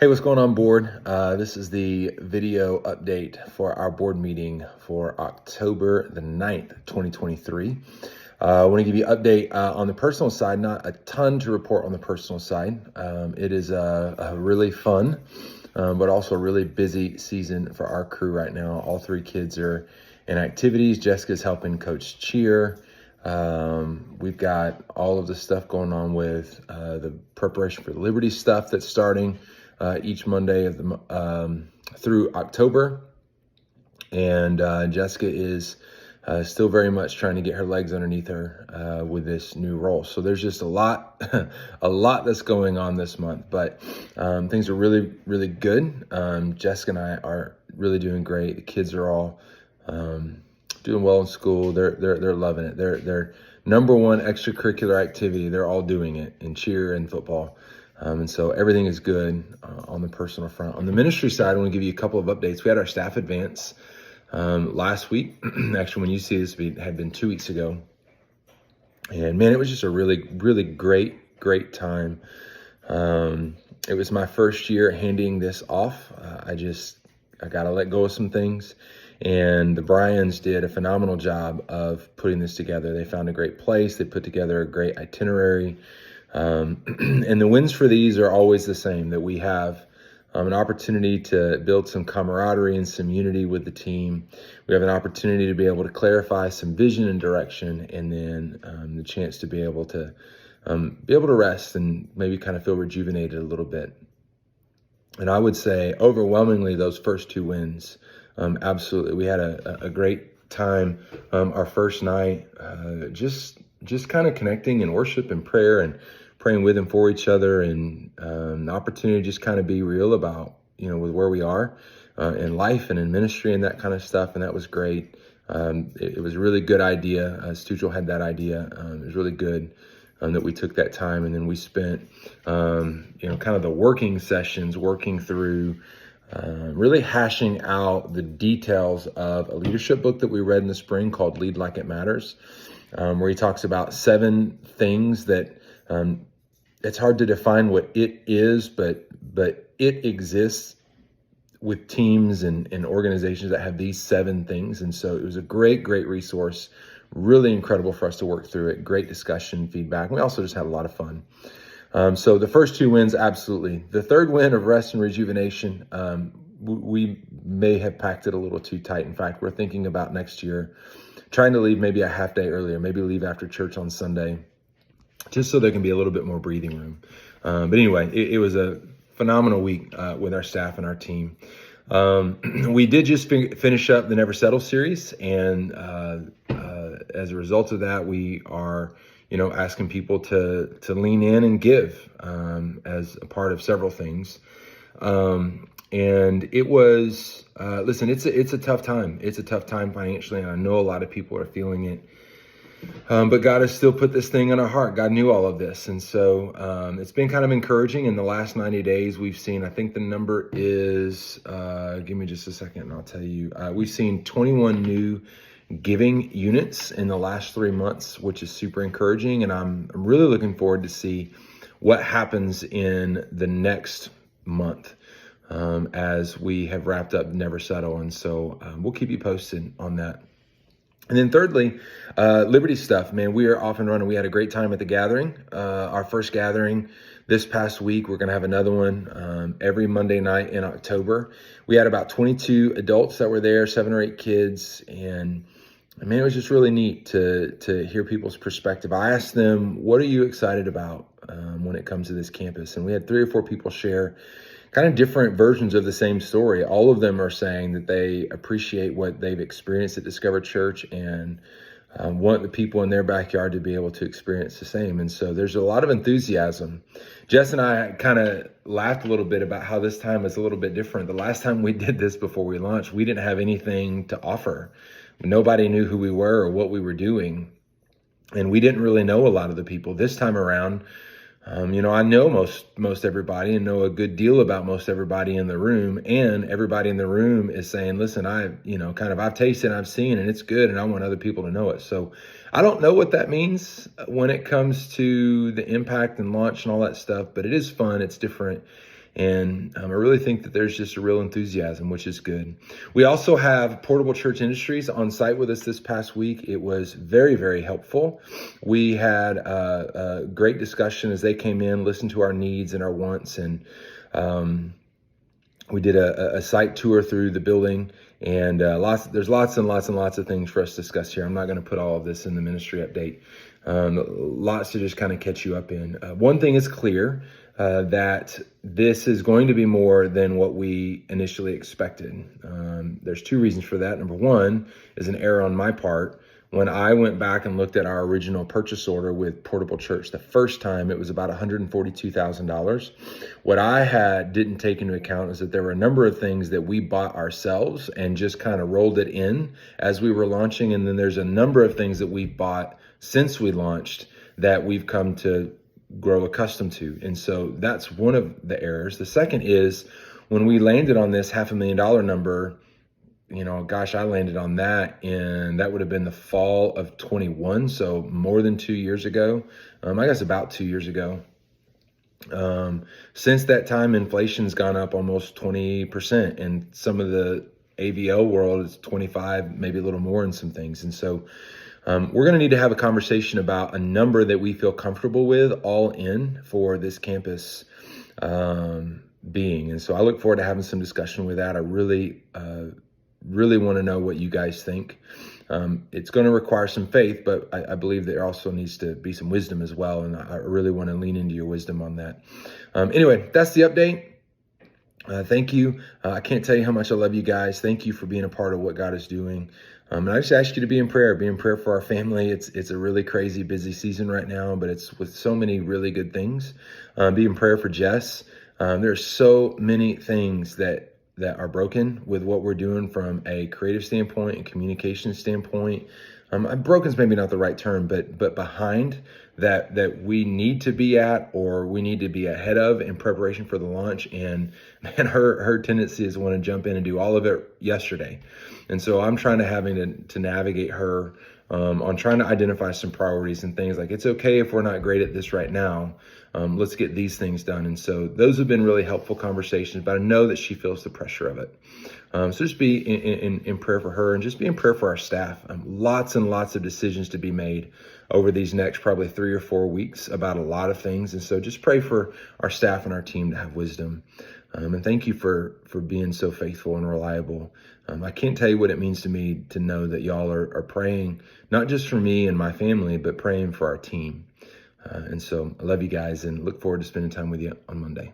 Hey, what's going on, board? This is the video update for our board meeting for October the 9th, 2023. I want to give you an update on the personal side, not a ton to report on the personal side. It is a really fun, but also a really busy season for our crew right now. All three kids are in activities. Jessica's helping coach cheer. We've got all of the stuff going on with the preparation for Liberty stuff that's starting each Monday of the through October, and Jessica is still very much trying to get her legs underneath her with this new role. So there's just a lot, a lot that's going on this month, but things are really, really good. Jessica and I are really doing great. The kids are all doing well in school. They're loving it. They're number one extracurricular activity. They're all doing it in cheer and football. And so everything is good on the personal front. On the ministry side, I want to give you a couple of updates. We had our staff advance last week. Actually, when you see this, it had been 2 weeks ago. And man, it was just a really, really great time. It was my first year handing this off. I got to let go of some things. And the Bryans did a phenomenal job of putting this together. They found a great place. They put together a great itinerary. And the wins for these are always the same, that we have an opportunity to build some camaraderie and some unity with the team. We have an opportunity to be able to clarify some vision and direction, and then the chance to be able to rest and maybe kind of feel rejuvenated a little bit. And I would say overwhelmingly those first two wins, absolutely. We had a great time. Our first night, just kind of connecting in worship and prayer and praying with and for each other, and the opportunity to just kind of be real about, with where we are in life and in ministry and that kind of stuff. And that was great. It was a really good idea. Stujel had that idea. It was really good that we took that time. And then we spent, kind of the working sessions, working through really hashing out the details of a leadership book that we read in the spring called Lead Like It Matters, where he talks about 7 things that it's hard to define what it is, but it exists with teams and organizations that have these 7 things. And so it was a great resource, really incredible for us to work through it. Great discussion, feedback. We also just had a lot of fun. So the first 2 wins, absolutely. The third win of rest and rejuvenation, we may have packed it a little too tight. In fact, we're thinking about next year trying to leave maybe a half day earlier, maybe leave after church on Sunday, just so there can be a little bit more breathing room. But anyway, it was a phenomenal week with our staff and our team. We did just finish up the Never Settle series, and as a result of that, we are asking people to lean in and give as a part of several things. And it was, listen, it's a tough time. It's a tough time financially, and I know a lot of people are feeling it. But God has still put this thing on our heart. God knew all of this. And so it's been kind of encouraging. In the last 90 days, we've seen, I think the number is, give me just a second and I'll tell you. We've seen 21 new giving units in the last 3 months, which is super encouraging. And I'm really looking forward to see what happens in the next month as we have wrapped up Never Settle. And so we'll keep you posted on that. And then thirdly, Liberty stuff, man, we are off and running. We had a great time at the gathering, our first gathering this past week. We're going to have another one every Monday night in October. We had about 22 adults that were there, 7 or 8 kids. And man, it was just really neat to hear people's perspective. I asked them, what are you excited about when it comes to this campus? And we had 3 or 4 people share kind of different versions of the same story. All of them are saying that they appreciate what they've experienced at Discover Church and want the people in their backyard to be able to experience the same. And so there's a lot of enthusiasm. Jess and I kind of laughed a little bit about how this time is a little bit different. The last time we did this before we launched, we didn't have anything to offer. Nobody knew who we were or what we were doing. And we didn't really know a lot of the people. This time around, I know most everybody and know a good deal about most everybody in the room, and everybody in the room is saying, listen, I've tasted, I've seen, and it's good, and I want other people to know it. So I don't know what that means when it comes to the impact and launch and all that stuff, but it is fun. It's different. And I really think that there's just a real enthusiasm, which is good. We also have Portable Church Industries on site with us this past week. It was very, very helpful. We had a great discussion as they came in, listened to our needs and our wants, and we did a site tour through the building, and there's lots and lots of things for us to discuss here. I'm not going to put all of this in the ministry update. Lots to just kind of catch you up in. One thing is clear, that this is going to be more than what we initially expected. There's two reasons for that. Number one is an error on my part. When I went back and looked at our original purchase order with Portable Church the first time, it was about $142,000. What I didn't take into account is that there were a number of things that we bought ourselves and just kind of rolled it in as we were launching. And then there's a number of things that we've bought since we launched that we've come to grow accustomed to. And so that's one of the errors. The second is when we landed on this $500,000 number, I landed on that, and that would have been the fall of 21. So more than 2 years ago, I guess about 2 years ago. Since that time, inflation's gone up almost 20%, and some of the AVL world is 25, maybe a little more in some things. And so we're going to need to have a conversation about a number that we feel comfortable with all in for this campus being. And so I look forward to having some discussion with that. I really want to know what you guys think. It's going to require some faith, but I believe there also needs to be some wisdom as well. And I really want to lean into your wisdom on that. Anyway, that's the update. Thank you. I can't tell you how much I love you guys. Thank you for being a part of what God is doing. And I just ask you to be in prayer for our family. It's a really crazy, busy season right now, but it's with so many really good things. Be in prayer for Jess. There's so many things that are broken with what we're doing from a creative standpoint and communication standpoint. Broken's maybe not the right term, but behind that we need to be at, or we need to be ahead of in preparation for the launch. And man, her tendency is to want to jump in and do all of it yesterday. And so I'm trying to navigate her on trying to identify some priorities and things like, it's okay if we're not great at this right now. Let's get these things done. And so those have been really helpful conversations, but I know that she feels the pressure of it. So just be in prayer for her, and just be in prayer for our staff. Lots and lots of decisions to be made over these next probably 3 or 4 weeks about a lot of things. And so just pray for our staff and our team to have wisdom. And thank you for being so faithful and reliable. I can't tell you what it means to me to know that y'all are praying, not just for me and my family, but praying for our team. And so I love you guys and look forward to spending time with you on Monday.